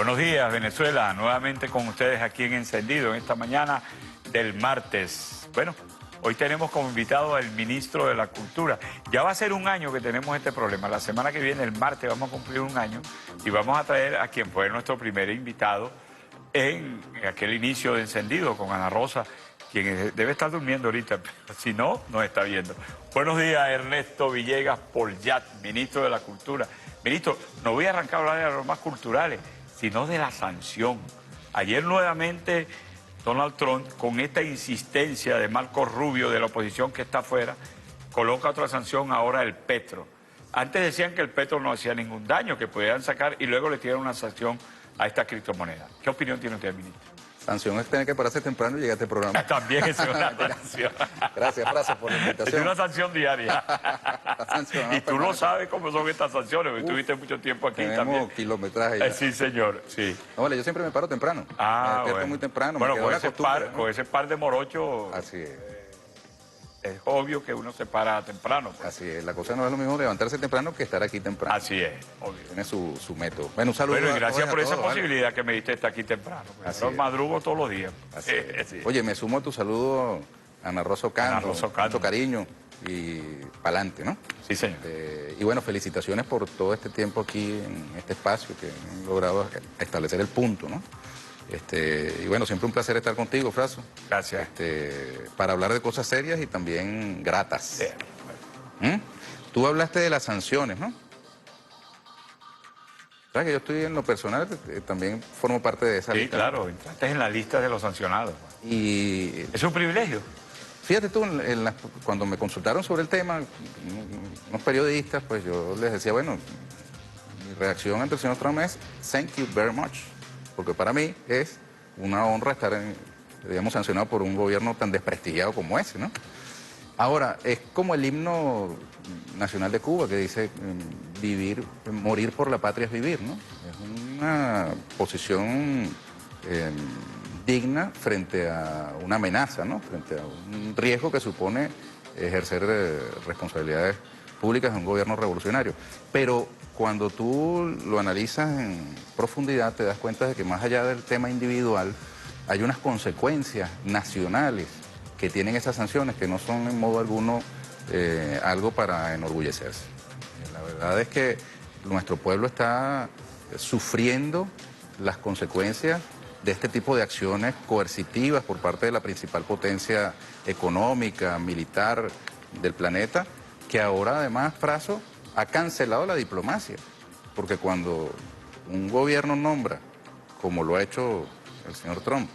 Buenos días, Venezuela. Nuevamente con ustedes aquí en Encendido, en esta mañana del martes. Bueno, hoy tenemos como invitado al ministro de la Cultura. Ya va a ser un año que tenemos este problema. La semana que viene, el martes, vamos a cumplir un año y vamos a traer a quien fue nuestro primer invitado en aquel inicio de Encendido con Ana Rosa, quien debe estar durmiendo ahorita, pero si no, nos está viendo. Buenos días, Ernesto Villegas Polyat, ministro de la Cultura. Ministro, no voy a arrancar a hablar de los más culturales, sino de la sanción. Ayer nuevamente Donald Trump, con esta insistencia de Marco Rubio de la oposición que está afuera, coloca otra sanción ahora el petro. Antes decían que el petro no hacía ningún daño, que podían sacar y luego le tiran una sanción a esta criptomoneda. ¿Qué opinión tiene usted, ministro? Sanción es tener que pararse temprano y llegar a este programa. También es una sanción. Gracias por la invitación. Es una sanción diaria. Y tú no sabes cómo son estas sanciones, porque estuviste mucho tiempo aquí también. Tenemos kilometraje ya. Sí, señor, sí. No, vale, yo siempre me paro temprano. Me despierto muy temprano. Bueno, me quedo con ese par de morochos. Así es. Es obvio que uno se para temprano. Pues. Así es. La cosa no es lo mismo levantarse temprano que estar aquí temprano. Así es, obvio. Tiene su método. Bueno, un saludo. Bueno, y gracias por esa todos, posibilidad que me diste de estar aquí temprano. Yo madrugo todos los días. Así es. Sí. Oye, me sumo a tu saludo, Ana Rosa Ocando. Mucho cariño y pa'lante, ¿no? Sí, señor. Y bueno, felicitaciones por todo este tiempo aquí en este espacio que han logrado establecer el punto, ¿no? Y bueno, siempre un placer estar contigo, Fraso. Gracias. Para hablar de cosas serias y también gratas. Bien. Tú hablaste de las sanciones, ¿no? ¿Sabes que yo estoy en lo personal, también formo parte de esa lista? Sí, claro, entraste en la lista de los sancionados. Y es un privilegio. Fíjate tú, cuando me consultaron sobre el tema, unos periodistas, pues yo les decía, bueno, mi reacción ante el señor Trump es thank you very much. Porque para mí es una honra estar, digamos, sancionado por un gobierno tan desprestigiado como ese, ¿no? Ahora, es como el himno nacional de Cuba que dice morir por la patria es vivir, ¿no? Es una posición digna frente a una amenaza, ¿no? Frente a un riesgo que supone ejercer responsabilidades públicas de un gobierno revolucionario. Pero cuando tú lo analizas en profundidad te das cuenta de que más allá del tema individual hay unas consecuencias nacionales que tienen esas sanciones que no son en modo alguno algo para enorgullecerse. La verdad es que nuestro pueblo está sufriendo las consecuencias de este tipo de acciones coercitivas por parte de la principal potencia económica, militar del planeta, que ahora además, Fraso, ha cancelado la diplomacia, porque cuando un gobierno nombra, como lo ha hecho el señor Trump,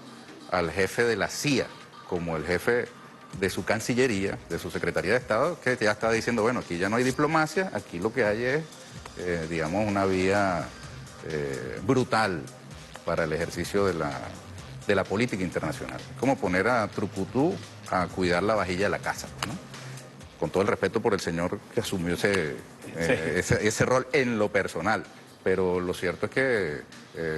al jefe de la CIA, como el jefe de su Cancillería, de su Secretaría de Estado, que ya está diciendo, bueno, aquí ya no hay diplomacia, aquí lo que hay es, digamos, una vía brutal para el ejercicio de la política internacional. Como poner a Trucutú a cuidar la vajilla de la casa, ¿no? Con todo el respeto por el señor que asumió ese rol en lo personal. Pero lo cierto es que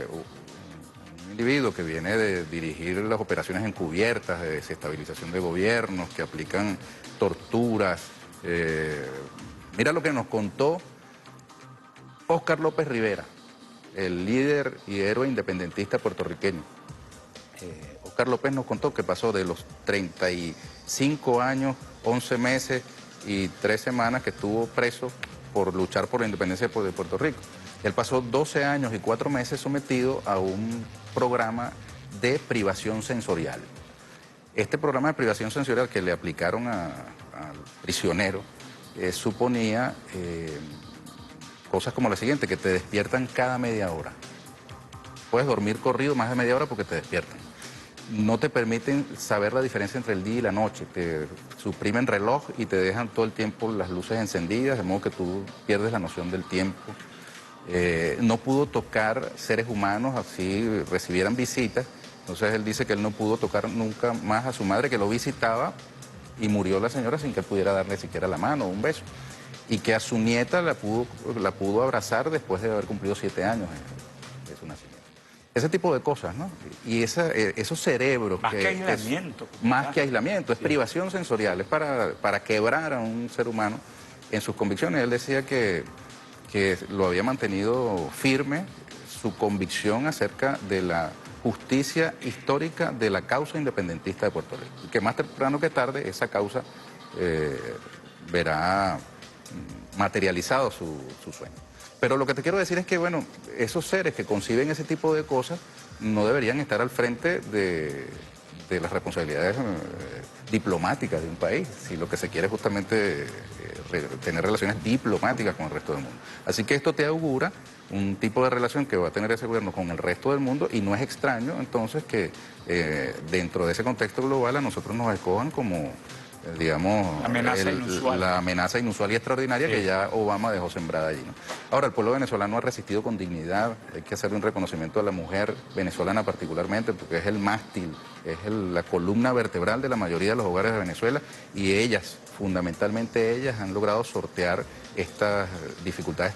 un individuo que viene de dirigir las operaciones encubiertas, de desestabilización de gobiernos, que aplican torturas. Mira lo que nos contó Óscar López Rivera, el líder y héroe independentista puertorriqueño. Óscar López nos contó que pasó de los 35 años, 11 meses y 3 semanas que estuvo preso por luchar por la independencia de Puerto Rico. Él pasó 12 años y 4 meses sometido a un programa de privación sensorial. Este programa de privación sensorial que le aplicaron al prisionero suponía cosas como la siguiente, que te despiertan cada media hora. Puedes dormir corrido más de media hora porque te despiertan. No te permiten saber la diferencia entre el día y la noche. Te suprimen reloj y te dejan todo el tiempo las luces encendidas, de modo que tú pierdes la noción del tiempo. No pudo tocar seres humanos, así recibieran visitas. Entonces él dice que él no pudo tocar nunca más a su madre, que lo visitaba, y murió la señora sin que él pudiera darle siquiera la mano o un beso. Y que a su nieta la pudo abrazar después de haber cumplido 7 años de su nacimiento. Ese tipo de cosas, ¿no? Y esos cerebros... Más que aislamiento. Más que aislamiento, es privación sensorial, es para quebrar a un ser humano en sus convicciones. Él decía que lo había mantenido firme su convicción acerca de la justicia histórica de la causa independentista de Puerto Rico. Y que más temprano que tarde esa causa verá materializado su sueño. Pero lo que te quiero decir es que, bueno, esos seres que conciben ese tipo de cosas no deberían estar al frente de las responsabilidades diplomáticas de un país, si lo que se quiere es justamente tener relaciones diplomáticas con el resto del mundo. Así que esto te augura un tipo de relación que va a tener ese gobierno con el resto del mundo y no es extraño entonces que dentro de ese contexto global a nosotros nos escojan como digamos, la amenaza inusual y extraordinaria que ya Obama dejó sembrada allí, ¿no? Ahora, el pueblo venezolano ha resistido con dignidad, hay que hacerle un reconocimiento a la mujer venezolana particularmente, porque es el mástil, es la columna vertebral de la mayoría de los hogares de Venezuela, y ellas, fundamentalmente ellas, han logrado sortear estas dificultades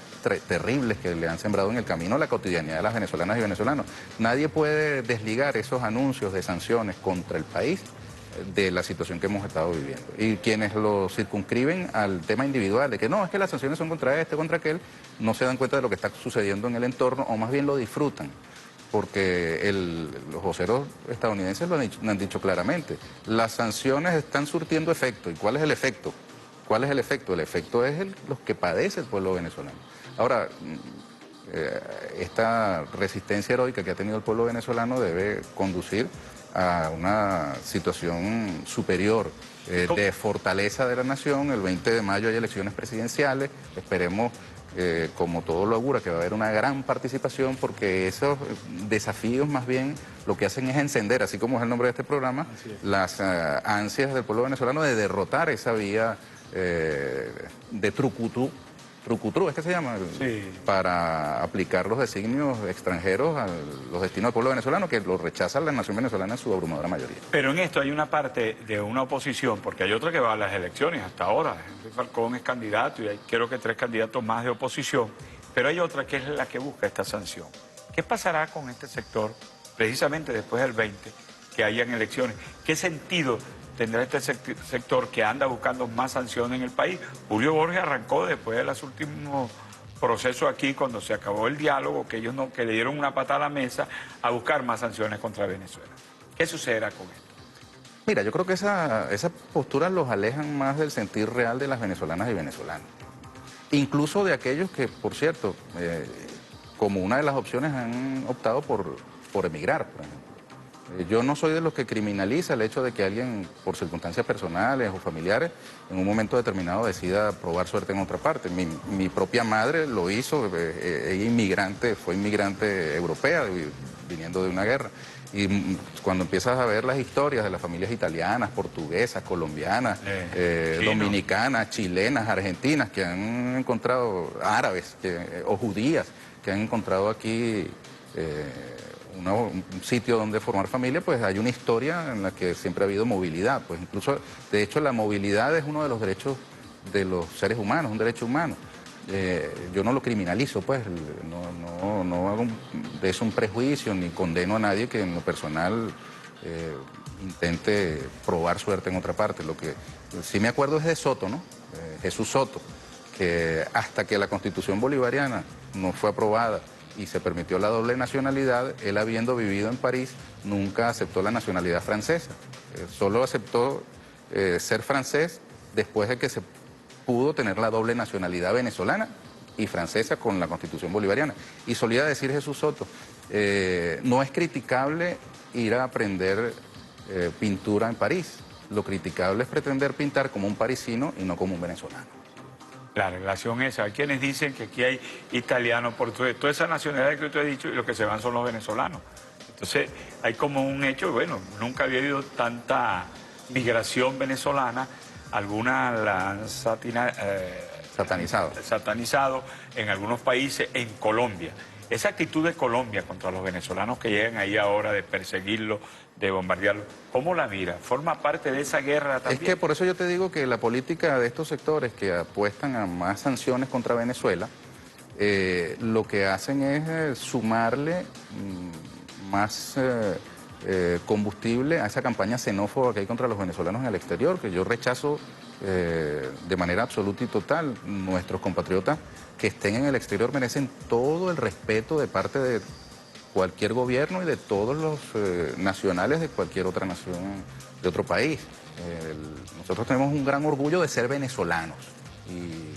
terribles que le han sembrado en el camino a la cotidianidad de las venezolanas y venezolanos. Nadie puede desligar esos anuncios de sanciones contra el país de la situación que hemos estado viviendo. Y quienes lo circunscriben al tema individual, de que no, es que las sanciones son contra este, contra aquel, no se dan cuenta de lo que está sucediendo en el entorno, o más bien lo disfrutan. Porque los voceros estadounidenses lo han dicho claramente. Las sanciones están surtiendo efecto. ¿Y cuál es el efecto? ¿Cuál es el efecto? El efecto es los que padece el pueblo venezolano. Ahora, esta resistencia heroica que ha tenido el pueblo venezolano debe conducir a una situación superior de fortaleza de la nación. El 20 de mayo hay elecciones presidenciales, esperemos, como todo lo augura, que va a haber una gran participación, porque esos desafíos más bien lo que hacen es encender, así como es el nombre de este programa, las ansias del pueblo venezolano de derrotar esa vía de trucutú, es que se llama, para aplicar los designios extranjeros a los destinos del pueblo venezolano, que lo rechaza la nación venezolana en su abrumadora mayoría. Pero en esto hay una parte de una oposición, porque hay otra que va a las elecciones hasta ahora. Henry Falcón es candidato y hay creo que 3 candidatos más de oposición, pero hay otra que es la que busca esta sanción. ¿Qué pasará con este sector precisamente después del 20, que hayan elecciones? ¿Qué sentido tendrá este sector que anda buscando más sanciones en el país? Julio Borges arrancó después de los últimos procesos aquí, cuando se acabó el diálogo, que ellos que le dieron una patada a la mesa, a buscar más sanciones contra Venezuela. ¿Qué sucederá con esto? Mira, yo creo que esa postura los alejan más del sentir real de las venezolanas y venezolanos. Incluso de aquellos que, por cierto, como una de las opciones han optado por emigrar, por ejemplo. Yo no soy de los que criminaliza el hecho de que alguien, por circunstancias personales o familiares, en un momento determinado decida probar suerte en otra parte. Mi propia madre lo hizo, ella inmigrante, fue inmigrante europea, viniendo de una guerra. Y cuando empiezas a ver las historias de las familias italianas, portuguesas, colombianas, dominicanas, chilenas, argentinas, que han encontrado, árabes o judías, que han encontrado aquí un sitio donde formar familia, pues hay una historia en la que siempre ha habido movilidad. Pues incluso, de hecho, la movilidad es uno de los derechos de los seres humanos, un derecho humano. Yo no lo criminalizo, pues, no hago de eso un prejuicio, ni condeno a nadie que en lo personal intente probar suerte en otra parte. Lo que sí me acuerdo es de Soto, ¿no? Jesús Soto, que hasta que la Constitución bolivariana no fue aprobada y se permitió la doble nacionalidad, él habiendo vivido en París, nunca aceptó la nacionalidad francesa. Solo aceptó ser francés después de que se pudo tener la doble nacionalidad venezolana y francesa con la Constitución bolivariana. Y solía decir Jesús Soto, no es criticable ir a aprender pintura en París. Lo criticable es pretender pintar como un parisino y no como un venezolano. La relación esa. Hay quienes dicen que aquí hay italianos, portugueses, todas esas nacionalidades que usted ha dicho, y los que se van son los venezolanos. Entonces, hay como un hecho, bueno, nunca había habido tanta migración venezolana, algunas la han satanizado en algunos países, en Colombia. Esa actitud de Colombia contra los venezolanos que llegan ahí ahora de perseguirlos, de bombardearlos, ¿cómo la mira? ¿Forma parte de esa guerra también? Es que por eso yo te digo que la política de estos sectores que apuestan a más sanciones contra Venezuela, lo que hacen es sumarle más combustible a esa campaña xenófoba que hay contra los venezolanos en el exterior, que yo rechazo de manera absoluta y total. Nuestros compatriotas que estén en el exterior merecen todo el respeto de parte de cualquier gobierno y de todos los nacionales de cualquier otra nación, de otro país. Nosotros tenemos un gran orgullo de ser venezolanos y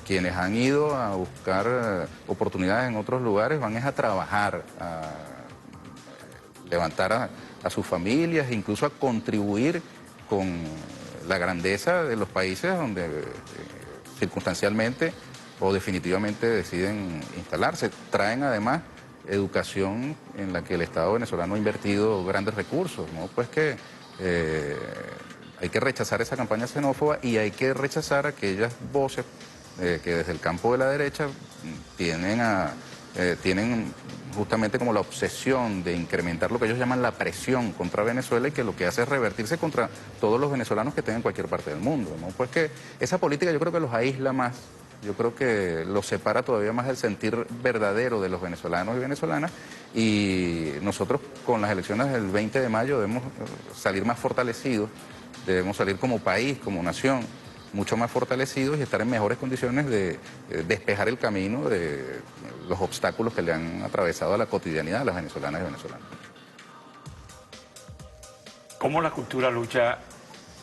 quienes han ido a buscar oportunidades en otros lugares van a trabajar, a levantar a sus familias, incluso a contribuir con la grandeza de los países donde circunstancialmente o definitivamente deciden instalarse. Traen además educación en la que el Estado venezolano ha invertido grandes recursos, ¿no? Pues que hay que rechazar esa campaña xenófoba y hay que rechazar aquellas voces que desde el campo de la derecha tienen justamente como la obsesión de incrementar lo que ellos llaman la presión contra Venezuela y que lo que hace es revertirse contra todos los venezolanos que estén en cualquier parte del mundo, ¿no? Pues que esa política yo creo que los aísla más, yo creo que los separa todavía más del sentir verdadero de los venezolanos y venezolanas, y nosotros con las elecciones del 20 de mayo debemos salir más fortalecidos, debemos salir como país, como nación, mucho más fortalecidos y estar en mejores condiciones de despejar el camino de los obstáculos que le han atravesado a la cotidianidad de las venezolanas y venezolanos. ¿Cómo la cultura lucha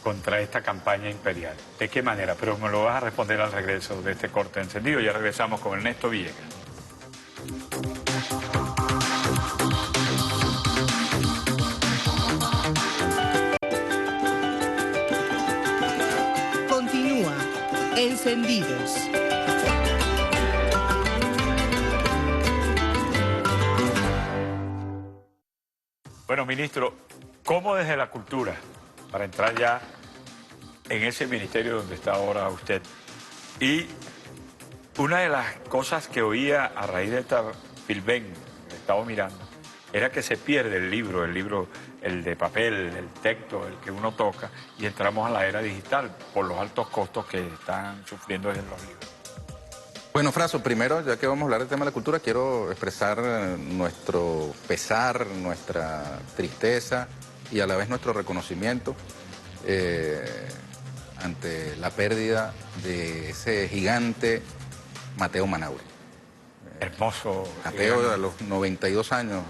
contra esta campaña imperial? ¿De qué manera? Pero me lo vas a responder al regreso de este corte encendido. Ya regresamos con Ernesto Villegas. Continúa Encendidos. Bueno, ministro, ¿cómo desde la cultura, para entrar ya en ese ministerio donde está ahora usted? Y una de las cosas que oía a raíz de esta Filben, que estaba mirando, era que se pierde el libro, el de papel, el texto, el que uno toca, y entramos a la era digital por los altos costos que están sufriendo desde los libros. Bueno, Fraso, primero, ya que vamos a hablar del tema de la cultura, quiero expresar nuestro pesar, nuestra tristeza y a la vez nuestro reconocimiento ante la pérdida de ese gigante Mateo Manaure. Hermoso. Mateo a los 92 años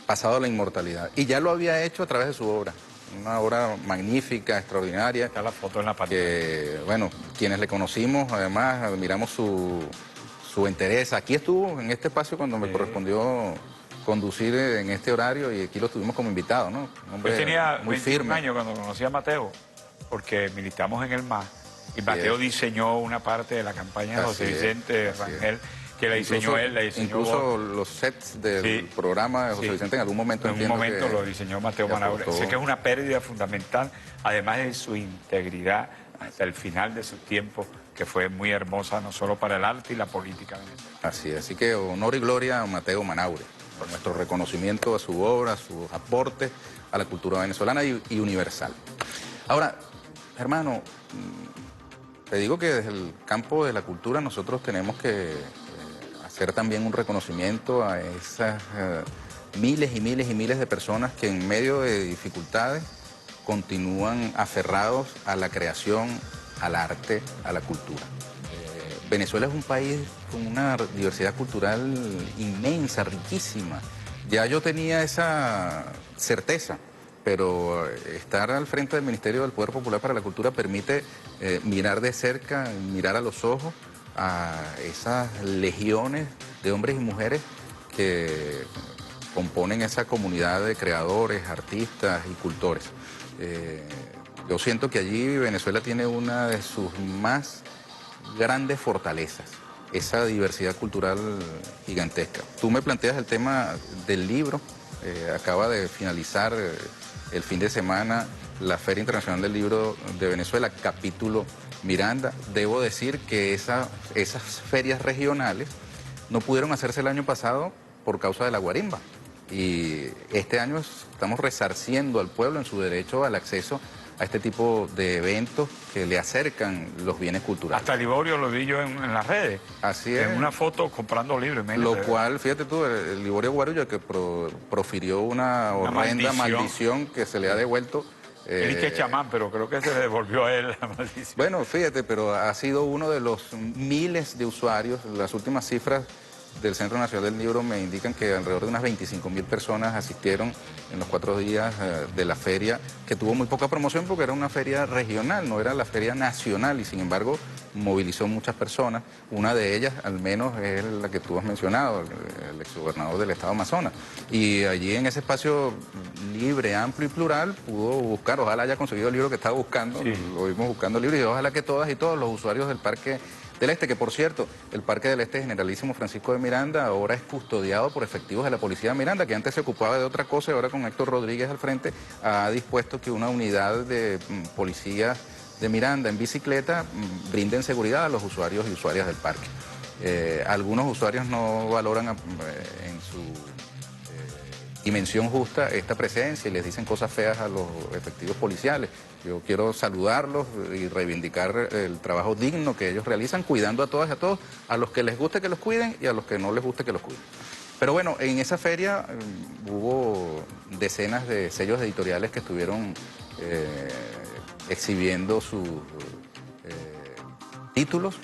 pasado a la inmortalidad. Y ya lo había hecho a través de su obra. Una obra magnífica, extraordinaria. Está la foto en la pantalla. Que, bueno, quienes le conocimos, además, admiramos su entereza. Aquí estuvo en este espacio cuando me correspondió conducir en este horario y aquí lo tuvimos como invitado, ¿no? Un hombre Yo tenía muy 21 firme. años cuando conocí a Mateo, porque militamos en el MAS, y Mateo diseñó una parte de la campaña de José Vicente Rangel, que la diseñó él, la diseñó incluso vos. los sets del programa de José Vicente en algún momento lo diseñó Mateo Manaure. Sé que es una pérdida fundamental, además de su integridad hasta el final de su tiempo, que fue muy hermosa, no solo para el arte y la política venezolana. Así que honor y gloria a Mateo Manaure, por nuestro reconocimiento a su obra, a sus aportes a la cultura venezolana y universal. Ahora, hermano, te digo que desde el campo de la cultura nosotros tenemos que hacer también un reconocimiento a esas miles y miles y miles de personas que en medio de dificultades continúan aferrados a la creación, al arte, a la cultura. Venezuela es un país con una diversidad cultural inmensa, riquísima. Ya yo tenía esa certeza, pero estar al frente del Ministerio del Poder Popular para la Cultura permite mirar de cerca, mirar a los ojos a esas legiones de hombres y mujeres que componen esa comunidad de creadores, artistas y cultores. Yo siento que allí Venezuela tiene una de sus más grandes fortalezas, esa diversidad cultural gigantesca. Tú me planteas el tema del libro, acaba de finalizar el fin de semana la Feria Internacional del Libro de Venezuela, capítulo Miranda. Debo decir que esas ferias regionales no pudieron hacerse el año pasado por causa de la guarimba. Y este año estamos resarciendo al pueblo en su derecho al acceso a este tipo de eventos que le acercan los bienes culturales. Hasta Liborio lo vi yo en las redes. Así es. En una foto comprando libros. Lo cual, fíjate tú, el Liborio Guarullo que profirió una horrenda maldición que se le ha devuelto Él es que es chamán, pero creo que se le devolvió a él la maldición. Bueno, fíjate, pero ha sido uno de los miles de usuarios. Las últimas cifras del Centro Nacional del Libro me indican que alrededor de unas 25.000 personas asistieron en los 4 días de la feria, que tuvo muy poca promoción porque era una feria regional, no era la feria nacional, y sin embargo movilizó muchas personas. Una de ellas, al menos, es la que tú has mencionado, el exgobernador del estado Amazonas. Y allí en ese espacio libre, amplio y plural, pudo buscar, ojalá haya conseguido el libro que estaba buscando, sí. Lo vimos buscando el libro, y ojalá que todas y todos los usuarios del Parque del Este, que por cierto, el Parque del Este Generalísimo Francisco de Miranda ahora es custodiado por efectivos de la Policía de Miranda, que antes se ocupaba de otra cosa y ahora con Héctor Rodríguez al frente ha dispuesto que una unidad de policía de Miranda en bicicleta brinden seguridad a los usuarios y usuarias del parque. Algunos usuarios no valoran en su dimensión justa esta presencia y les dicen cosas feas a los efectivos policiales. Yo quiero saludarlos y reivindicar el trabajo digno que ellos realizan, cuidando a todas y a todos, a los que les guste que los cuiden y a los que no les guste que los cuiden. Pero bueno, en esa feria hubo decenas de sellos editoriales que estuvieron exhibiendo sus títulos,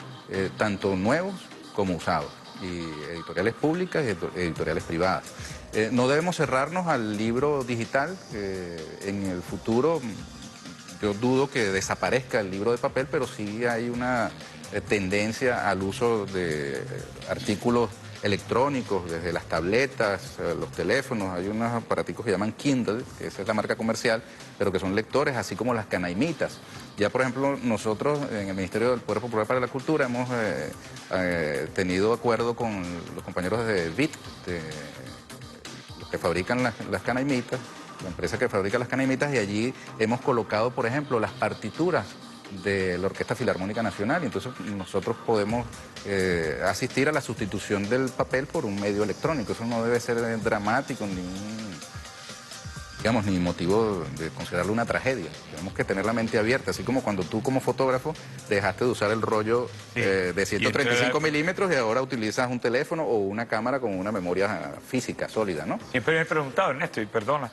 tanto nuevos como usados, y editoriales públicas y editoriales privadas. No debemos cerrarnos al libro digital. En el futuro yo dudo que desaparezca el libro de papel, pero sí hay una tendencia al uso de artículos electrónicos, desde las tabletas, los teléfonos. Hay unos aparaticos que llaman Kindle, que esa es la marca comercial, pero que son lectores, así como las canaimitas. Ya, por ejemplo, nosotros en el Ministerio del Poder Popular para la Cultura hemos tenido acuerdo con los compañeros de VIT, los que fabrican las canaimitas, la empresa que fabrica las canaimitas, y allí hemos colocado, por ejemplo, las partituras de la Orquesta Filarmónica Nacional, y entonces nosotros podemos asistir a la sustitución del papel por un medio electrónico. Eso no debe ser dramático ni motivo de considerarlo una tragedia. Tenemos que tener la mente abierta, así como cuando tú como fotógrafo dejaste de usar el rollo de 135 milímetros y ahora utilizas un teléfono o una cámara con una memoria física sólida, ¿no? Siempre me he preguntado, Ernesto, y perdona,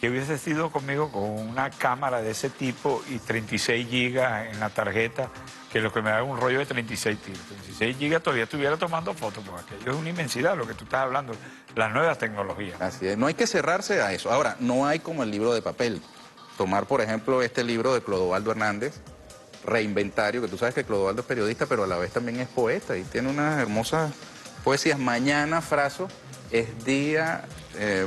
que hubiese sido conmigo con una cámara de ese tipo y 36 gigas en la tarjeta, que lo que me da un rollo de 36 tiros. 36 gigas todavía estuviera tomando fotos, porque aquello es una inmensidad, lo que tú estás hablando, las nuevas tecnologías. Así es, no hay que cerrarse a eso. Ahora, no hay como el libro de papel. Tomar, por ejemplo, este libro de Clodovaldo Hernández, Reinventario, que tú sabes que Clodovaldo es periodista, pero a la vez también es poeta y tiene unas hermosas poesías. Mañana, Fraso, es Día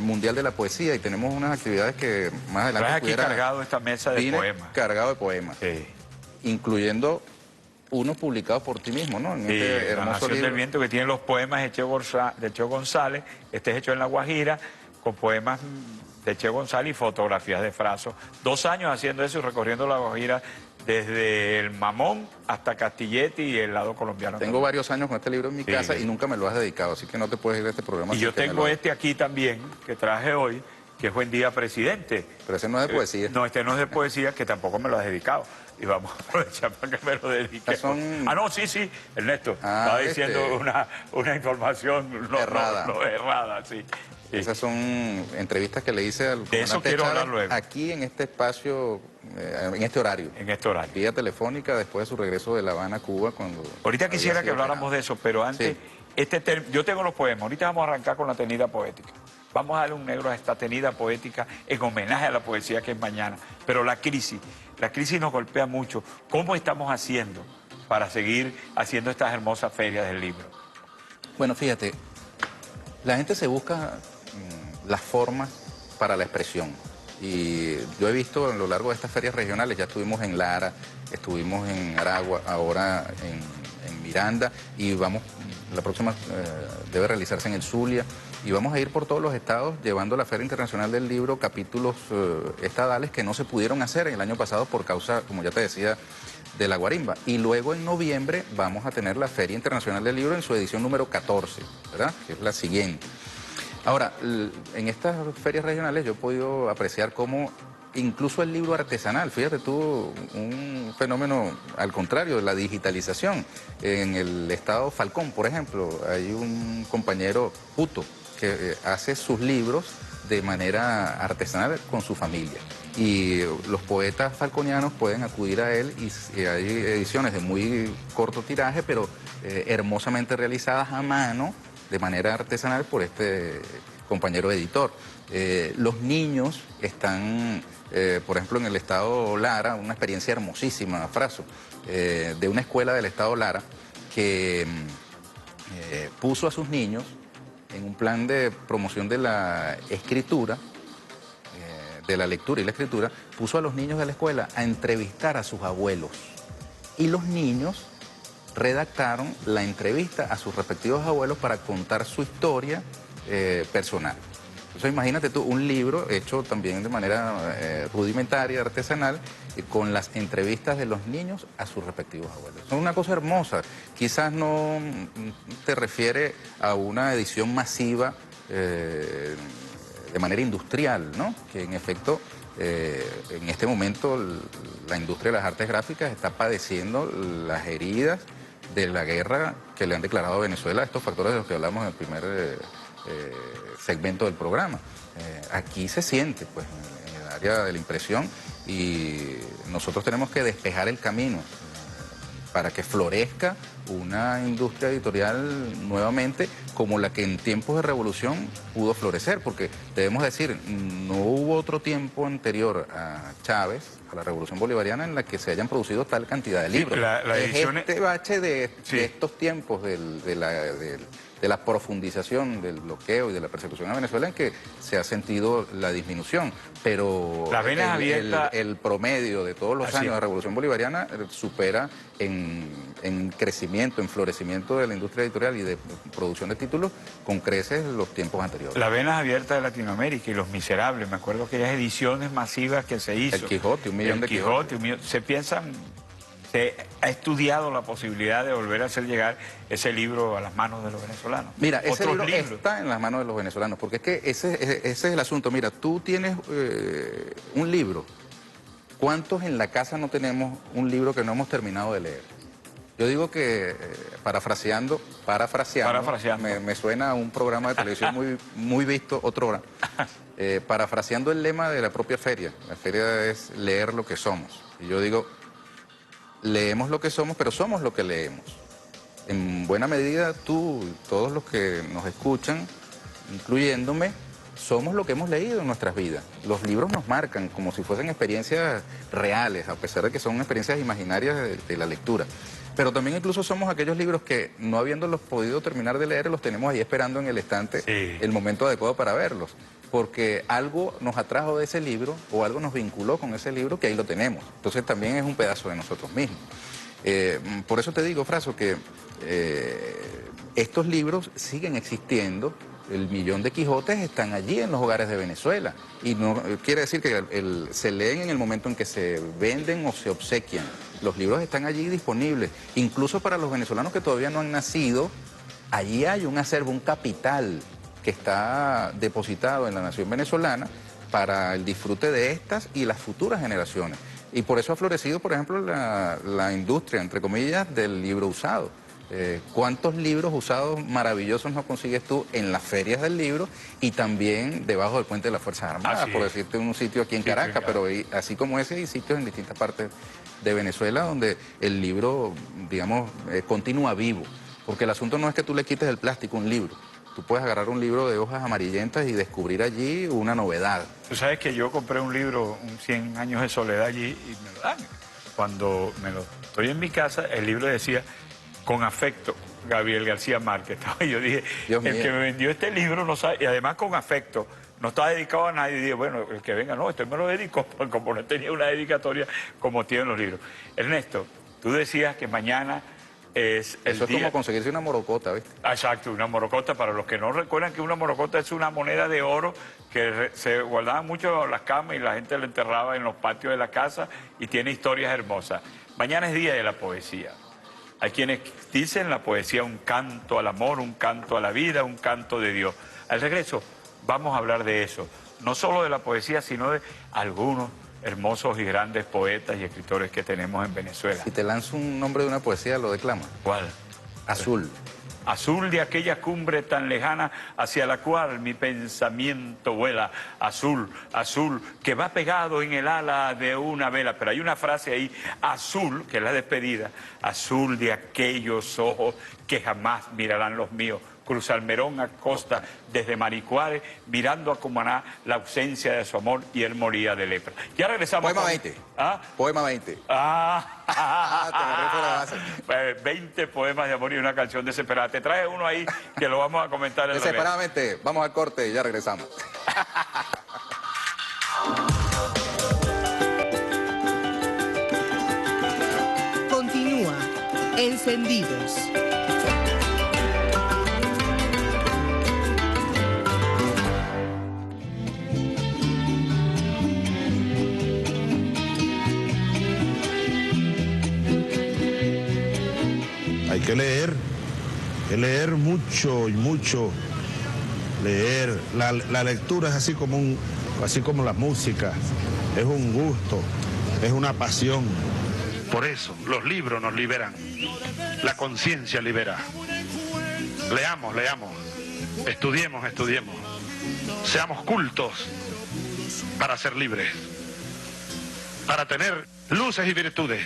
Mundial de la Poesía y tenemos unas actividades que más adelante Traes aquí cargado esta mesa de poemas. Cargado de poemas, Sí. incluyendo unos publicados por ti mismo, ¿no? En Sí, este La hermoso Nación libro. del Viento, que tiene los poemas de Cheo González, este es hecho en La Guajira, con poemas de Cheo González y fotografías de Fraso. 2 años haciendo eso y recorriendo La Guajira desde el Mamón hasta Castilletti y el lado colombiano. Tengo varios años con este libro en mi Sí. casa y nunca me lo has dedicado, así que no te puedes ir de este programa. Y sin yo que me tengo lo- este aquí también, que traje hoy, que es Buen Día Presidente. Pero ese no es de poesía. No, este no es de poesía, que tampoco me lo has dedicado. Y vamos a aprovechar para que me lo dedique. Estas son- Ah, no, sí, Ernesto. Ah, Estaba diciendo este- una información Errada. errada, sí. Sí. Esas son entrevistas que le hice al De eso comandante quiero Chávez hablar luego. aquí en este espacio, en este horario. En este horario. Vía telefónica después de su regreso de La Habana, Cuba, cuando... Ahorita había quisiera que sido habláramos de eso, pero antes, Sí. yo tengo los poemas. Ahorita vamos a arrancar con la tenida poética. Vamos a darle un negro a esta tenida poética en homenaje a la poesía que es mañana. Pero la crisis nos golpea mucho. ¿Cómo estamos haciendo para seguir haciendo estas hermosas ferias del libro? Bueno, fíjate, la gente se busca las formas para la expresión. Y yo he visto a lo largo de estas ferias regionales, ya estuvimos en Lara, estuvimos en Aragua, ahora en Miranda, y vamos, la próxima debe realizarse en el Zulia, y vamos a ir por todos los estados llevando la Feria Internacional del Libro, capítulos estadales que no se pudieron hacer el año pasado por causa, como ya te decía, de la guarimba. Y luego en noviembre vamos a tener la Feria Internacional del Libro en su edición número 14, ¿verdad? Que es la siguiente. Ahora, en estas ferias regionales yo he podido apreciar cómo incluso el libro artesanal, fíjate tú, un fenómeno al contrario, la digitalización. En el estado Falcón, por ejemplo, hay un compañero puto que hace sus libros de manera artesanal con su familia. Y los poetas falconianos pueden acudir a él y hay ediciones de muy corto tiraje, pero hermosamente realizadas a mano, de manera artesanal por este compañero editor. Los niños están, por ejemplo, en el estado Lara, una experiencia hermosísima, Fraso, de una escuela del estado Lara que puso a sus niños en un plan de promoción de la escritura, de la lectura y la escritura, puso a los niños de la escuela a entrevistar a sus abuelos. Y los niños redactaron la entrevista a sus respectivos abuelos para contar su historia personal. Entonces imagínate tú un libro hecho también de manera rudimentaria, artesanal, con las entrevistas de los niños a sus respectivos abuelos. Es una cosa hermosa. Quizás no te refiere a una edición masiva de manera industrial, ¿no? Que en efecto en este momento la industria de las artes gráficas está padeciendo las heridas de la guerra que le han declarado a Venezuela, estos factores de los que hablamos en el primer segmento del programa. Aquí se siente, pues, en el área de la impresión, y nosotros tenemos que despejar el camino para que florezca una industria editorial nuevamente como la que en tiempos de revolución pudo florecer, porque debemos decir, no hubo otro tiempo anterior a Chávez, a la revolución bolivariana, en la que se hayan producido tal cantidad de libros. Este bache de estos tiempos de la profundización del bloqueo y de la persecución a Venezuela en que se ha sentido la disminución, pero el promedio de todos los años de revolución bolivariana supera en crecimiento, en florecimiento de la industria editorial y de producción de títulos con creces los tiempos anteriores. Las venas abiertas de Latinoamérica y Los Miserables, me acuerdo aquellas ediciones masivas que se hizo. El Quijote, 1 millón de Quijote. Se piensan, se ha estudiado la posibilidad de volver a hacer llegar ese libro a las manos de los venezolanos. Mira, ese libro está en las manos de los venezolanos, porque es que ese es el asunto. Mira, tú tienes un libro. ¿Cuántos en la casa no tenemos un libro que no hemos terminado de leer? Yo digo que, parafraseando, me suena a un programa de televisión muy visto, otrora, parafraseando el lema de la propia feria. La feria es leer lo que somos. Y yo digo, leemos lo que somos, pero somos lo que leemos. En buena medida, tú y todos los que nos escuchan, incluyéndome, somos lo que hemos leído en nuestras vidas. Los libros nos marcan como si fuesen experiencias reales, a pesar de que son experiencias imaginarias de la lectura. Pero también incluso somos aquellos libros que, no habiéndolos podido terminar de leer, los tenemos ahí esperando en el estante el momento adecuado para verlos. Porque algo nos atrajo de ese libro o algo nos vinculó con ese libro que ahí lo tenemos. Entonces también es un pedazo de nosotros mismos. Por eso te digo, Fraso, que estos libros siguen existiendo. El millón de Quijotes están allí en los hogares de Venezuela. Y no quiere decir que se leen en el momento en que se venden o se obsequian. Los libros están allí disponibles. Incluso para los venezolanos que todavía no han nacido, allí hay un acervo, un capital que está depositado en la nación venezolana para el disfrute de estas y las futuras generaciones. Y por eso ha florecido, por ejemplo, la industria, entre comillas, del libro usado. ¿Cuántos libros usados maravillosos no consigues tú en las ferias del libro y también debajo del puente de las Fuerzas Armadas, por decirte un sitio aquí en Caracas, pero así como ese hay sitios en distintas partes de Venezuela donde el libro, digamos, continúa vivo? Porque el asunto no es que tú le quites el plástico a un libro. Tú puedes agarrar un libro de hojas amarillentas y descubrir allí una novedad. Tú sabes que yo compré un libro, un 100 años de soledad allí, y me lo dan. Cuando estoy en mi casa, el libro decía, con afecto, Gabriel García Márquez. Y yo dije, el que me vendió este libro no sabe, y además con afecto, no está dedicado a nadie. Y dije, bueno, el que venga, no, este me lo dedicó, como no tenía una dedicatoria como tienen los libros. Ernesto, tú decías que mañana es el Eso es día... como conseguirse una morocota, ¿viste? Exacto, una morocota. Para los que no recuerdan que una morocota es una moneda de oro que se guardaba mucho en las camas y la gente la enterraba en los patios de la casa y tiene historias hermosas. Mañana es día de la poesía. Hay quienes dicen la poesía un canto al amor, un canto a la vida, un canto de Dios. Al regreso vamos a hablar de eso, no solo de la poesía, sino de algunos hermosos y grandes poetas y escritores que tenemos en Venezuela. Si te lanzo un nombre de una poesía, ¿lo declamas? ¿Cuál? Azul. Azul de aquella cumbre tan lejana hacia la cual mi pensamiento vuela. Azul, azul, que va pegado en el ala de una vela. Pero hay una frase ahí, azul, que es la despedida. Azul de aquellos ojos que jamás mirarán los míos. Cruz Almerón Acosta, desde Maricuare, mirando a Cumaná la ausencia de su amor, y él moría de lepra. Ya regresamos. Poema 20. ¿Ah? Poema 20. Te agarré fuera de base. 20 poemas de amor y una canción desesperada. Te trae uno ahí que lo vamos a comentar en Desesperadamente. Vamos al corte y ya regresamos. Continúa Encendidos. Hay que leer mucho y mucho. Leer, la lectura es así como la música, es un gusto, es una pasión. Por eso los libros nos liberan, la conciencia libera. Leamos, estudiemos, seamos cultos para ser libres, para tener luces y virtudes,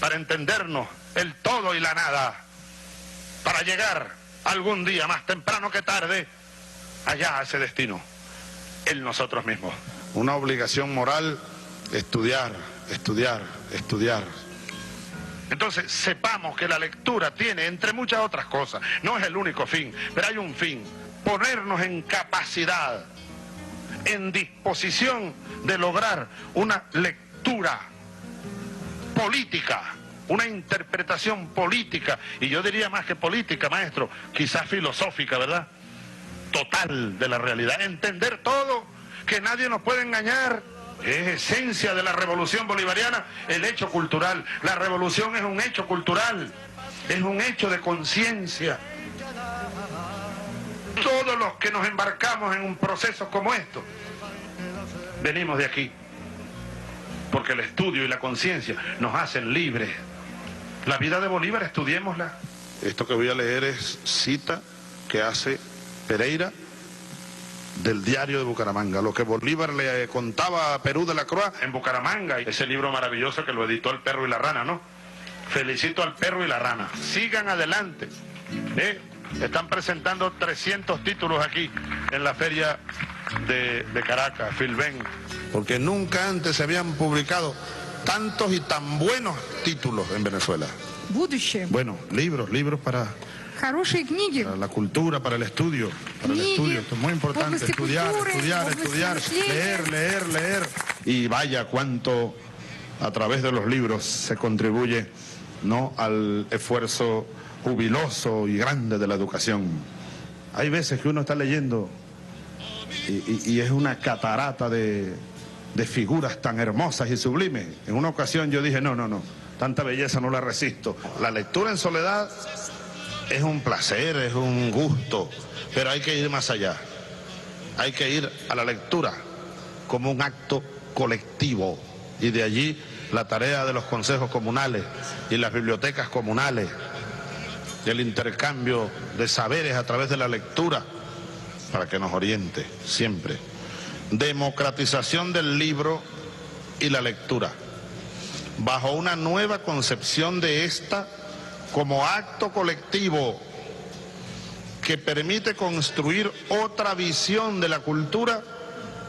para entendernos el todo y la nada, para llegar algún día, más temprano que tarde, allá a ese destino, en nosotros mismos. Una obligación moral, estudiar. Entonces, sepamos que la lectura tiene, entre muchas otras cosas, no es el único fin, pero hay un fin: ponernos en capacidad, en disposición de lograr una lectura política, una interpretación política, y yo diría más que política, maestro, quizás filosófica, ¿verdad? Total de la realidad, entender todo, que nadie nos puede engañar. Es esencia de la revolución bolivariana el hecho cultural. La revolución es un hecho cultural, es un hecho de conciencia. Todos los que nos embarcamos en un proceso como esto, venimos de aquí, porque el estudio y la conciencia nos hacen libres. La vida de Bolívar, estudiémosla. Esto que voy a leer es cita que hace Pereira del Diario de Bucaramanga, lo que Bolívar le contaba a Perú de la Croix En Bucaramanga, ese libro maravilloso que lo editó El Perro y la Rana, ¿no? Felicito al Perro y la Rana. Sigan adelante. Están presentando 300 títulos aquí en la feria de Caracas, Filben. porque nunca antes se habían publicado tantos y tan buenos títulos en Venezuela. Будущее. Bueno, libros para Хорошие книги. la cultura, para el estudio, esto es muy importante, области estudiar, культуры, estudiar, области estudiar, мышления. leer. Y vaya cuánto a través de los libros se contribuye, ¿no?, al esfuerzo jubiloso y grande de la educación. Hay veces que uno está leyendo y es una catarata de figuras tan hermosas y sublimes. En una ocasión yo dije, no, tanta belleza no la resisto. La lectura en soledad es un placer, es un gusto, pero hay que ir más allá. Hay que ir a la lectura como un acto colectivo, y de allí la tarea de los consejos comunales y las bibliotecas comunales, el intercambio de saberes a través de la lectura para que nos oriente siempre. Democratización del libro y la lectura, bajo una nueva concepción de esta como acto colectivo que permite construir otra visión de la cultura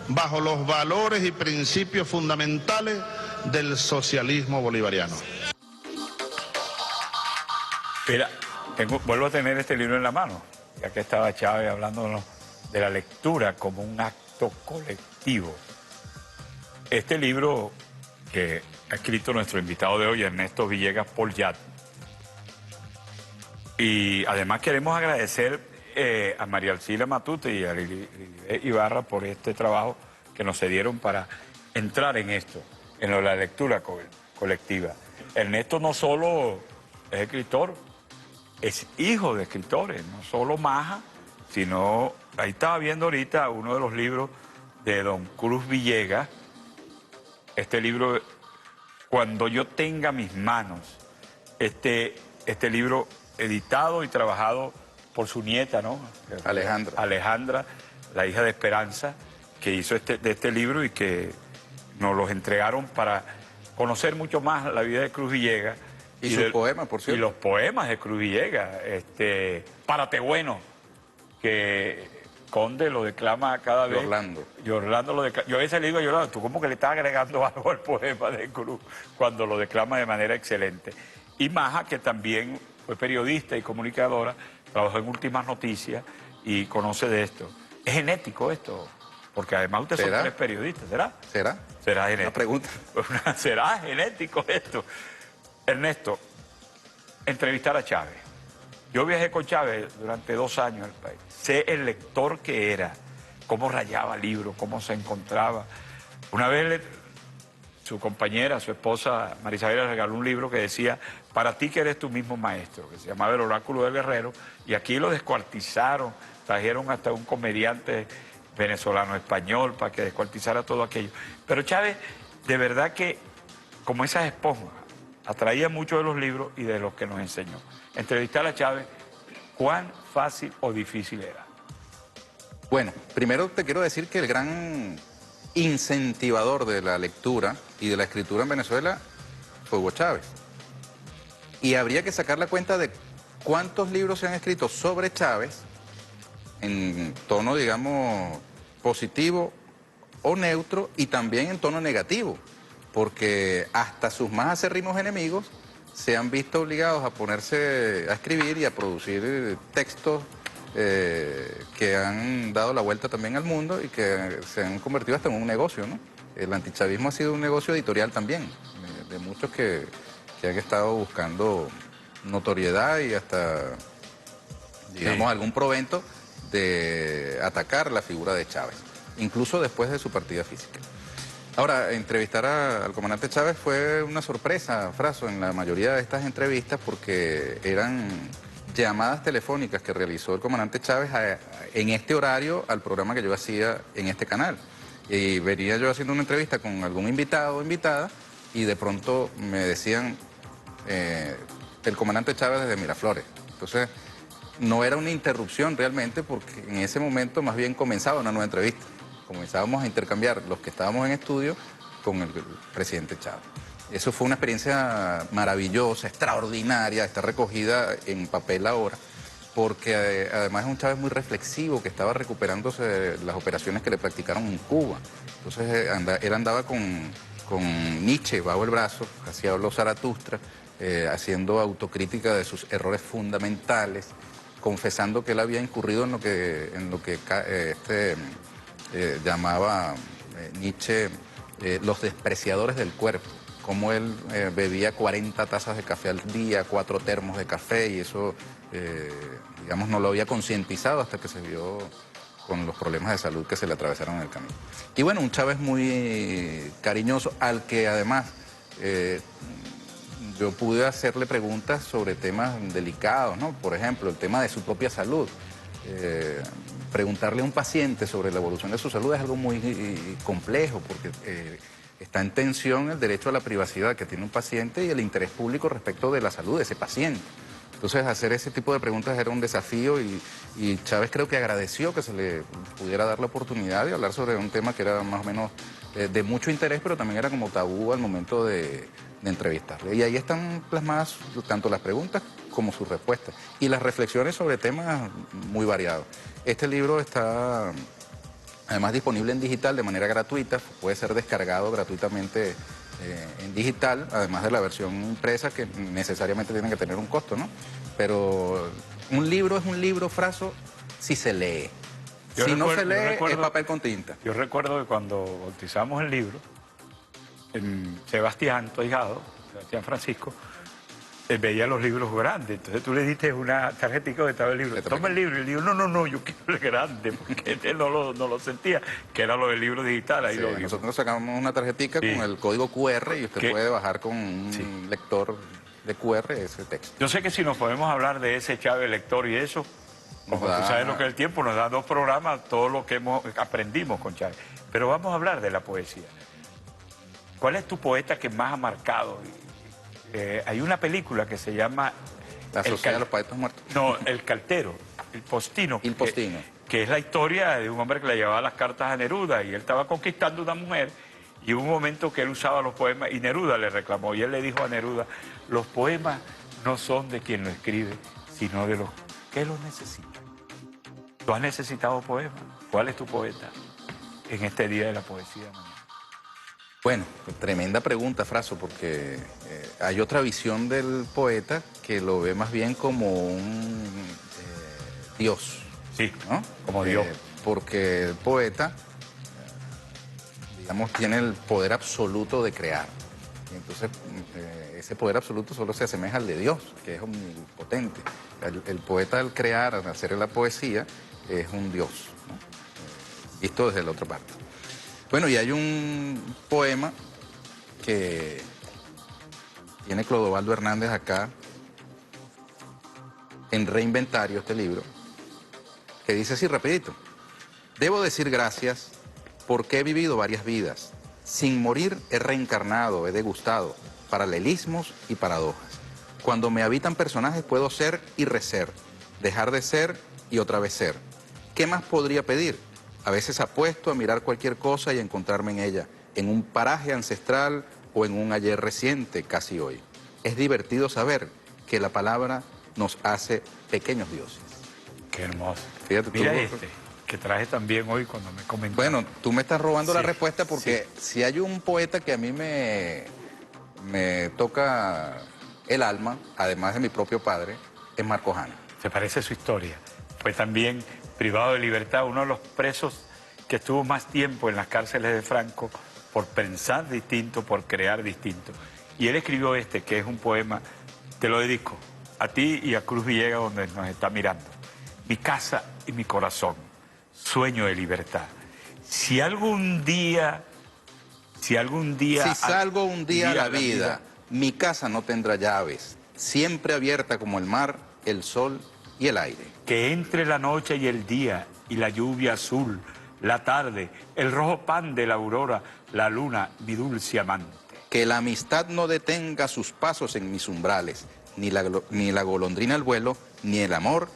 bajo los valores y principios fundamentales del socialismo bolivariano. Mira, vuelvo a tener este libro en la mano, ya que estaba Chávez hablándonos de la lectura como un acto colectivo. Este libro que ha escrito nuestro invitado de hoy, Ernesto Villegas Polyat, y además queremos agradecer a María Alcila Matute y a Lilibet Ibarra por este trabajo que nos cedieron para entrar en esto, en lo de la lectura colectiva. Ernesto no solo es escritor, es hijo de escritores, no solo maja, sino, ahí estaba viendo ahorita uno de los libros de don Cruz Villegas, este libro, Cuando yo tenga mis manos, este libro editado y trabajado por su nieta, ¿no? Alejandra. Alejandra, la hija de Esperanza, que hizo de este libro y que nos los entregaron para conocer mucho más la vida de Cruz Villegas. Y sus poemas, por cierto. Y los poemas de Cruz Villegas. Párate bueno, que Conde lo declama cada vez. Orlando. Y Orlando lo declama. Yo a veces le digo a Yolanda, tú como que le estás agregando algo al poema de Cruz cuando lo declama de manera excelente. Y Maja, que también fue periodista y comunicadora, trabajó en Últimas Noticias y conoce de esto. ¿Es genético esto? Porque además ustedes son 3 periodistas, ¿será? ¿Será? ¿Será genético? Una pregunta. ¿Será genético esto? Ernesto, entrevistar a Chávez. Yo viajé con Chávez durante 2 años al país. Sé el lector que era, cómo rayaba libros, cómo se encontraba. Una vez su compañera, su esposa Marisabel, le regaló un libro que decía, para ti que eres tu mismo maestro, que se llamaba El Oráculo del Guerrero, y aquí lo descuartizaron, trajeron hasta un comediante venezolano-español para que descuartizara todo aquello. Pero Chávez, de verdad que, como esas esponjas, atraía mucho de los libros y de los que nos enseñó. Entrevistar a Chávez, ¿cuán fácil o difícil era? Bueno, primero te quiero decir que el gran incentivador de la lectura y de la escritura en Venezuela fue Hugo Chávez. Y habría que sacar la cuenta de cuántos libros se han escrito sobre Chávez en tono, digamos, positivo o neutro y también en tono negativo, porque hasta sus más acérrimos enemigos se han visto obligados a ponerse a escribir y a producir textos que han dado la vuelta también al mundo y que se han convertido hasta en un negocio, ¿no? El antichavismo ha sido un negocio editorial también, de muchos que han estado buscando notoriedad y hasta, digamos, algún provento de atacar la figura de Chávez, incluso después de su partida física. Ahora, entrevistar al comandante Chávez fue una sorpresa, Fraso, en la mayoría de estas entrevistas, porque eran llamadas telefónicas que realizó el comandante Chávez en este horario al programa que yo hacía en este canal. Y venía yo haciendo una entrevista con algún invitado o invitada y de pronto me decían el comandante Chávez desde Miraflores. Entonces, no era una interrupción realmente, porque en ese momento más bien comenzaba una nueva entrevista. Comenzábamos a intercambiar los que estábamos en estudio con el presidente Chávez. Eso fue una experiencia maravillosa, extraordinaria, está recogida en papel ahora, porque además es un Chávez muy reflexivo que estaba recuperándose de las operaciones que le practicaron en Cuba. Entonces él andaba con Nietzsche bajo el brazo, así habló Zaratustra, haciendo autocrítica de sus errores fundamentales, confesando que él había incurrido en lo que llamaba Nietzsche los despreciadores del cuerpo, como él bebía 40 tazas de café al día, 4 termos de café, y eso, digamos, no lo había concientizado hasta que se vio con los problemas de salud que se le atravesaron en el camino. Y bueno, un Chávez muy cariñoso, al que además yo pude hacerle preguntas sobre temas delicados, ¿no? Por ejemplo, el tema de su propia salud. Preguntarle a un paciente sobre la evolución de su salud es algo muy complejo, porque está en tensión el derecho a la privacidad que tiene un paciente y el interés público respecto de la salud de ese paciente. Entonces, hacer ese tipo de preguntas era un desafío y Chávez creo que agradeció que se le pudiera dar la oportunidad de hablar sobre un tema que era más o menos de mucho interés, pero también era como tabú al momento de entrevistarle. Y ahí están plasmadas tanto las preguntas como sus respuestas y las reflexiones sobre temas muy variados. Este libro está además disponible en digital de manera gratuita, puede ser descargado gratuitamente en digital, además de la versión impresa que necesariamente tiene que tener un costo, ¿no? Pero un libro es un libro, Fraso, si se lee. No se lee, es papel con tinta. Yo recuerdo que cuando bautizamos el libro, Sebastián, tu ahijado, Sebastián Francisco, él veía los libros grandes. Entonces tú le diste una tarjetita que estaba el libro. Toma el libro. Y él dijo, no, yo quiero el grande, porque él no lo sentía, que era lo del libro digital. Ahí sí, lo vimos. nosotros sacamos una tarjetita con el código QR y usted puede bajar con un lector de QR ese texto. Yo sé que si nos podemos hablar de ese Chávez lector y eso, como tú sabes lo que es el tiempo, nos da 2 programas, todo lo que aprendimos con Chávez. Pero vamos a hablar de la poesía. ¿Cuál es tu poeta que más ha marcado? Hay una película que se llama La Sociedad de los Poetas Muertos. No, el cartero, el postino. El postino. Que es la historia de un hombre que le llevaba las cartas a Neruda y él estaba conquistando una mujer y hubo un momento que él usaba los poemas y Neruda le reclamó y él le dijo a Neruda, los poemas no son de quien lo escribe, sino de los que los necesitan. ¿Tú has necesitado poemas? ¿Cuál es tu poeta en este Día de la Poesía? Bueno, tremenda pregunta, Fraso, porque hay otra visión del poeta que lo ve más bien como un dios. Sí, ¿no? como Dios. Porque el poeta, digamos, tiene el poder absoluto de crear. Y entonces, ese poder absoluto solo se asemeja al de Dios, que es omnipotente. El poeta, al crear, al hacer la poesía, es un dios, ¿no? Visto desde la otra parte. Bueno, y hay un poema que tiene Clodovaldo Hernández acá, en Reinventario, este libro, que dice así rapidito: debo decir gracias porque he vivido varias vidas. Sin morir he reencarnado, he degustado paralelismos y paradojas. Cuando me habitan personajes puedo ser y reser, dejar de ser y otra vez ser. ¿Qué más podría pedir? A veces apuesto a mirar cualquier cosa y encontrarme en ella, en un paraje ancestral o en un ayer reciente, casi hoy. Es divertido saber que la palabra nos hace pequeños dioses. Qué hermoso. Fíjate tú. Mira este, que traje también hoy cuando me comentaste. Bueno, tú me estás robando la Sí, respuesta porque si hay un poeta que a mí me toca el alma, además de mi propio padre, es Marcos Hanna. Se parece su historia. Fue también privado de libertad, uno de los presos que estuvo más tiempo en las cárceles de Franco por pensar distinto, por crear distinto. Y él escribió este, que es un poema, te lo dedico a ti y a Cruz Villegas, donde nos está mirando. Mi casa y mi corazón, sueño de libertad. Si algún día... Si salgo un día a la vida, mi casa no tendrá llaves, siempre abierta como el mar, el sol y el aire. Que entre la noche y el día, y la lluvia azul, la tarde, el rojo pan de la aurora, la luna, mi dulce amante. Que la amistad no detenga sus pasos en mis umbrales, ni la golondrina al vuelo, ni el amor,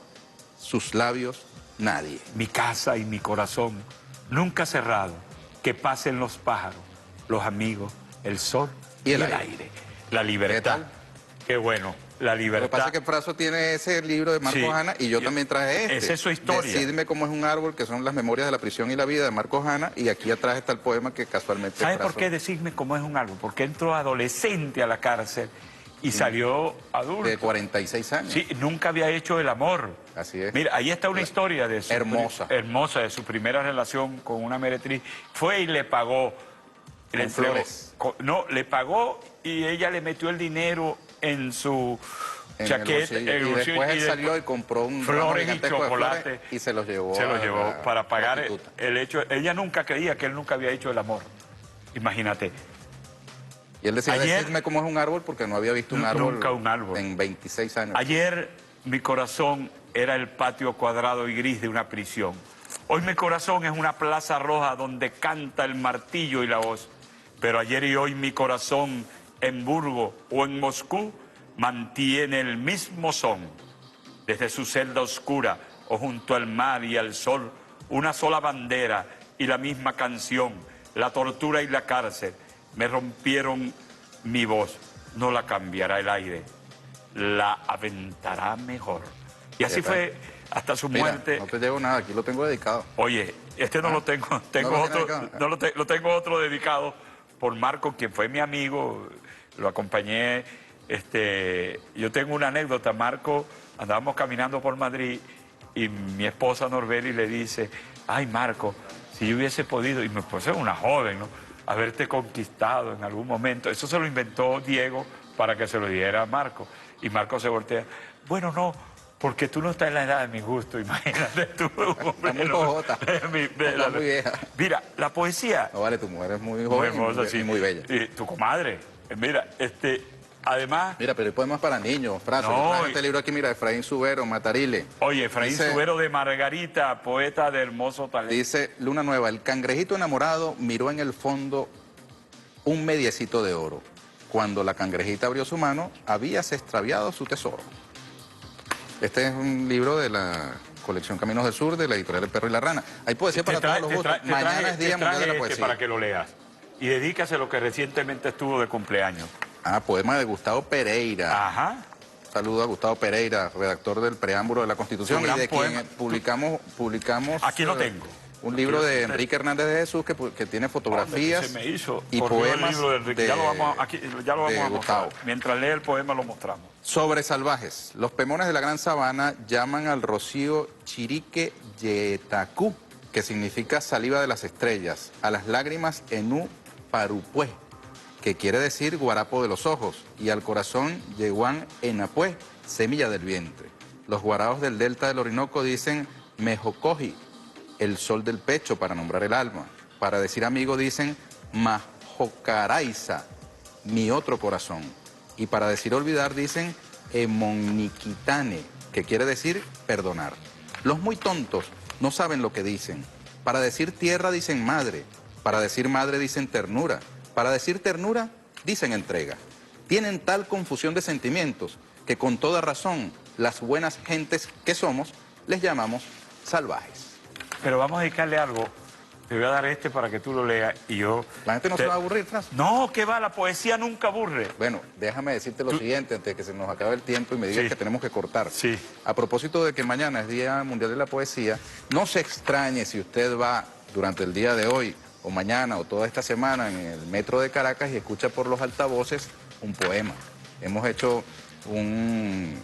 sus labios, nadie. Mi casa y mi corazón, nunca cerrado, que pasen los pájaros, los amigos, el sol y el aire. La libertad. ¿Qué tal? Qué bueno, la libertad. Lo que pasa es que Fraso tiene ese libro de Marcos Hanna y yo también traje este. Esa es su historia. Decidme cómo es un árbol, que son las memorias de la prisión y la vida de Marcos Hanna, y aquí atrás está el poema que casualmente ¿Sabes Fraso... por qué decirme cómo es un árbol? Porque entró adolescente a la cárcel y salió adulto. De 46 años. Sí, nunca había hecho el amor. Así es. Mira, ahí está una historia de su hermosa de su primera relación con una meretriz. Fue y le pagó. Con flores. No, le pagó y ella le metió el dinero en su chaqueta. Y después él salió y compró un ramo flores y gigantesco de chocolate. flores y se los llevó. Se los llevó para pagar prostituta. el hecho. Ella nunca creía que él nunca había hecho el amor. Imagínate. Y él decía, Ayer- decidme cómo es un árbol, porque no había visto un árbol, Nunca un árbol. en 26 años. Ayer mi corazón era el patio cuadrado y gris de una prisión. Hoy mi corazón es una plaza roja donde canta el martillo y la hoz. Pero ayer y hoy mi corazón en Burgo o en Moscú mantiene el mismo son. Desde su celda oscura o junto al mar y al sol, una sola bandera y la misma canción. La tortura y la cárcel me rompieron mi voz. No la cambiará el aire, la aventará mejor. Y así fue hasta su Mira, muerte. no te llevo nada, aquí lo tengo dedicado. Oye, este no lo tengo, tengo ¿No lo otro, tienes acá? lo tengo otro dedicado por Marco, quien fue mi amigo, lo acompañé. Yo tengo una anécdota, Marco, andábamos caminando por Madrid y mi esposa Norbeli le dice, ay Marco, si yo hubiese podido, y mi esposa es una joven, ¿no?, haberte conquistado en algún momento. Eso se lo inventó Diego para que se lo diera a Marco. Y Marco se voltea, bueno, no, porque tú no estás en la edad de mi gusto, imagínate tú. Hombre, Está muy jota. Está muy vieja. Mira, la poesía... No vale, tu mujer es muy Muy joven hermosa, y sí. muy bella. Y tu comadre. Mira, además... Mira, pero hay poemas para niños, Fraso. No, Yo traje y- este libro aquí, mira, Efraín Subero, Matarile. Oye, Efraín Dice- Subero de Margarita, poeta de hermoso talento. Dice Luna Nueva, el cangrejito enamorado miró en el fondo un mediecito de oro. Cuando la cangrejita abrió su mano, habíase extraviado su tesoro. Este es un libro de la colección Caminos del Sur de la editorial El Perro y la Rana. Hay poesía para todos los gustos. Mañana es Día Mundial de la Poesía. Para que lo leas. Y dedícase lo que recientemente estuvo de cumpleaños. Poema de Gustavo Pereira. Ajá. Saludo a Gustavo Pereira, redactor del preámbulo de la Constitución Un y gran de poema. quien publicamos Aquí lo tengo. un libro de Enrique Hernández de Jesús que tiene fotografías Se me hizo. y Corrió el poemas libro de Enrique. Ya lo vamos a mostrar. Gustavo. Mientras lee el poema lo mostramos. Sobre salvajes. Los pemones de la gran sabana llaman al rocío chirique yetacú, que significa saliva de las estrellas, a las lágrimas enú parupué, que quiere decir guarapo de los ojos, y al corazón yeguán enapué, semilla del vientre. Los guaraos del delta del Orinoco dicen mejocoji, el sol del pecho para nombrar el alma. Para decir amigo dicen majocaraiza, mi otro corazón. Y para decir olvidar dicen emoniquitane, que quiere decir perdonar. Los muy tontos no saben lo que dicen. Para decir tierra dicen madre, para decir madre dicen ternura, para decir ternura dicen entrega. Tienen tal confusión de sentimientos que con toda razón las buenas gentes que somos les llamamos salvajes. Pero vamos a dedicarle algo. Te voy a dar este para que tú lo leas y yo... La gente no se va a aburrir, Francis. No, que va, la poesía nunca aburre. Bueno, déjame decirte lo siguiente antes de que se nos acabe el tiempo y me digas Sí. que tenemos que cortar. Sí. A propósito de que mañana es Día Mundial de la Poesía, no se extrañe si usted va durante el día de hoy o mañana o toda esta semana en el metro de Caracas y escucha por los altavoces un poema. Hemos hecho un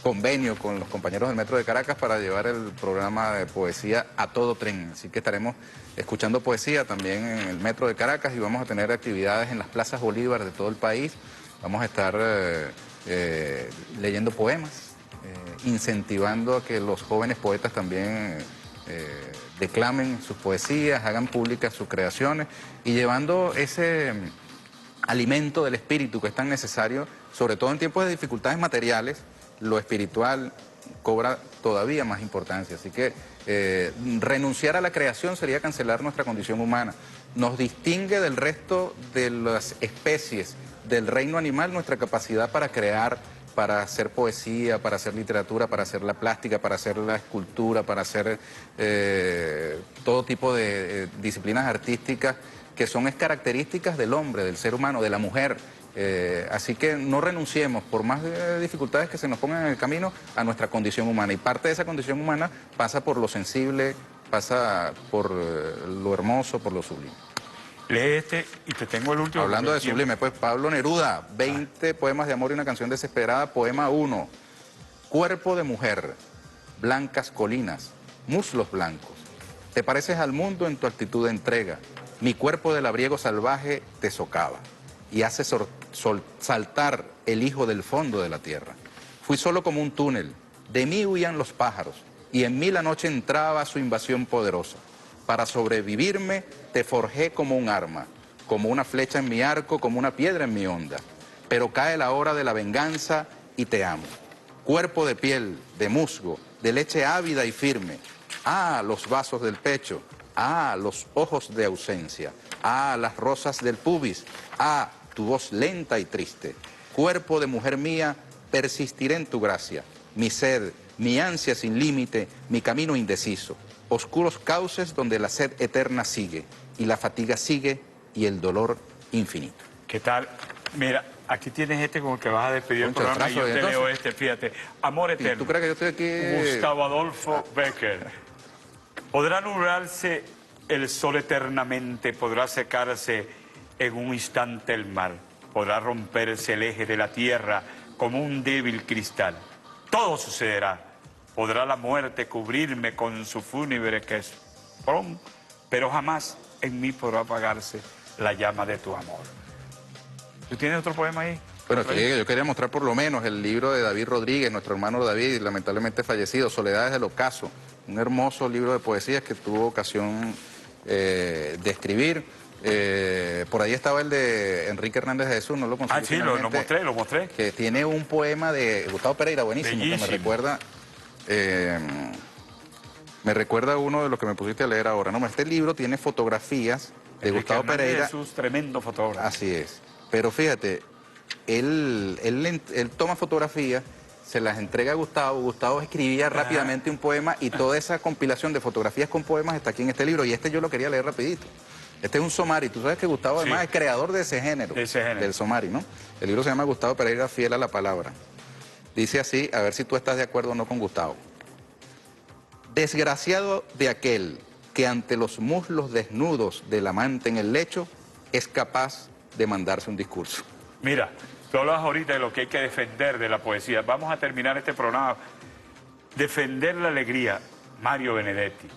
convenio con los compañeros del metro de Caracas para llevar el programa de poesía a todo tren. Así que estaremos escuchando poesía también en el metro de Caracas y vamos a tener actividades en las plazas Bolívar de todo el país. Vamos a estar leyendo poemas, incentivando a que los jóvenes poetas también declamen sus poesías, hagan públicas sus creaciones y llevando ese alimento del espíritu que es tan necesario, sobre todo en tiempos de dificultades materiales. Lo espiritual cobra todavía más importancia. Así que renunciar a la creación sería cancelar nuestra condición humana. Nos distingue del resto de las especies del reino animal nuestra capacidad para crear, para hacer poesía, para hacer literatura, para hacer la plástica, para hacer la escultura, para hacer todo tipo de disciplinas artísticas que son características del hombre, del ser humano, de la mujer. Así que no renunciemos, por más dificultades que se nos pongan en el camino, a nuestra condición humana. Y parte de esa condición humana pasa por lo sensible, pasa por lo hermoso, por lo sublime. Lee este y te tengo el último. Hablando de sublime, pues Pablo Neruda, 20 poemas de amor y una canción desesperada. Poema 1, cuerpo de mujer, blancas colinas, muslos blancos. Te pareces al mundo en tu actitud de entrega. Mi cuerpo de labriego salvaje te socava y hace saltar el hijo del fondo de la tierra. Fui solo como un túnel, de mí huían los pájaros, y en mí la noche entraba su invasión poderosa. Para sobrevivirme te forjé como un arma, como una flecha en mi arco, como una piedra en mi onda. Pero cae la hora de la venganza y te amo. Cuerpo de piel, de musgo, de leche ávida y firme. Ah, los vasos del pecho. Ah, los ojos de ausencia. Ah, las rosas del pubis. Ah, tu voz lenta y triste. Cuerpo de mujer mía, persistiré en tu gracia. Mi sed, mi ansia sin límite, mi camino indeciso. Oscuros cauces donde la sed eterna sigue, y la fatiga sigue, y el dolor infinito. ¿Qué tal? Mira, aquí tienes este con el que vas a despedir el Concha, programa y yo trazo, te entonces. leo este, fíjate. Amor ¿Y eterno. tú crees que yo estoy aquí? Gustavo Adolfo Becker. Podrá nublarse el sol eternamente, podrá secarse en un instante el mar, podrá romperse el eje de la tierra como un débil cristal. Todo sucederá. Podrá la muerte cubrirme con su fúnebre que es prom, pero jamás en mí podrá apagarse la llama de tu amor. ¿Tú tienes otro poema ahí? Bueno, yo quería mostrar por lo menos el libro de David Rodríguez, nuestro hermano David, lamentablemente fallecido, Soledades del Ocaso, un hermoso libro de poesías que tuvo ocasión de escribir. Por ahí estaba el de Enrique Hernández de Jesús, no lo conseguí. Ah, sí, lo mostré. Que tiene un poema de Gustavo Pereira, buenísimo, que me recuerda uno de los que me pusiste a leer ahora. No, este libro tiene fotografías de Enrique Gustavo Hernández Pereira. Jesús, tremendo fotógrafo. Así es. Pero fíjate, él toma fotografías se las entrega a Gustavo. Gustavo escribía rápidamente un poema y toda esa compilación de fotografías con poemas está aquí en este libro. Y este yo lo quería leer rapidito. Este es un somari. Tú sabes que Gustavo además es creador de ese género. De ese género. Del somari, ¿no? El libro se llama Gustavo Pereira, fiel a la palabra. Dice así, a ver si tú estás de acuerdo o no con Gustavo. Desgraciado de aquel que ante los muslos desnudos del amante en el lecho es capaz de mandarse un discurso. Mira, tú hablas ahorita de lo que hay que defender de la poesía. Vamos a terminar este programa. Defender la alegría, Mario Benedetti.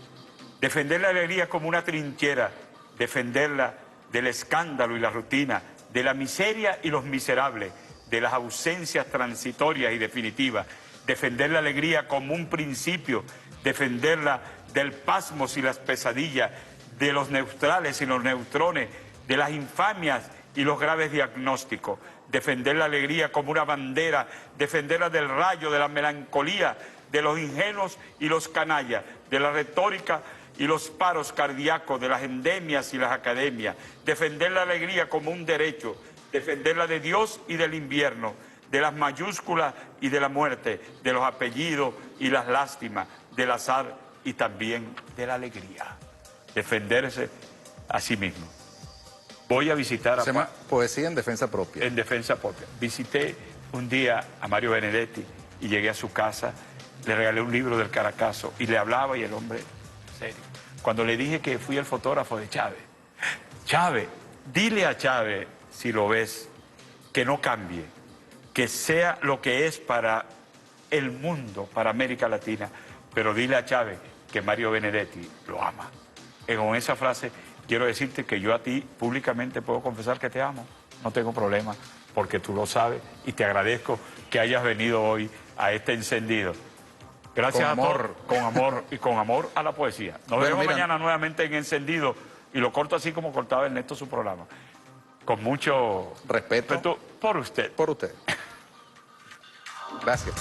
Defender la alegría como una trinchera. Defenderla del escándalo y la rutina, de la miseria y los miserables, de las ausencias transitorias y definitivas. Defender la alegría como un principio. Defenderla del pasmos y las pesadillas, de los neutrales y los neutrones, de las infamias y los graves diagnósticos. Defender la alegría como una bandera, defenderla del rayo, de la melancolía, de los ingenuos y los canallas, de la retórica y los paros cardíacos, de las endemias y las academias. Defender la alegría como un derecho, defenderla de Dios y del invierno, de las mayúsculas y de la muerte, de los apellidos y las lástimas, del azar y también de la alegría. Defenderse a sí mismo. Voy a visitar a... Se llama Poesía en Defensa Propia. En defensa propia. Visité un día a Mario Benedetti y llegué a su casa, le regalé un libro del Caracazo y le hablaba y el hombre, serio. Cuando le dije que fui el fotógrafo de Chávez, Chávez, dile a Chávez, si lo ves, que no cambie, que sea lo que es para el mundo, para América Latina, pero dile a Chávez que Mario Benedetti lo ama. Y con esa frase quiero decirte que yo a ti públicamente puedo confesar que te amo, no tengo problema, porque tú lo sabes y te agradezco que hayas venido hoy a este encendido. Gracias Con amor. a todos, con amor y con amor a la poesía. Nos Bueno, vemos mira, mañana nuevamente en Encendido y lo corto así como cortaba Ernesto su programa. Con mucho Respeto. respeto por usted. Por usted. Gracias.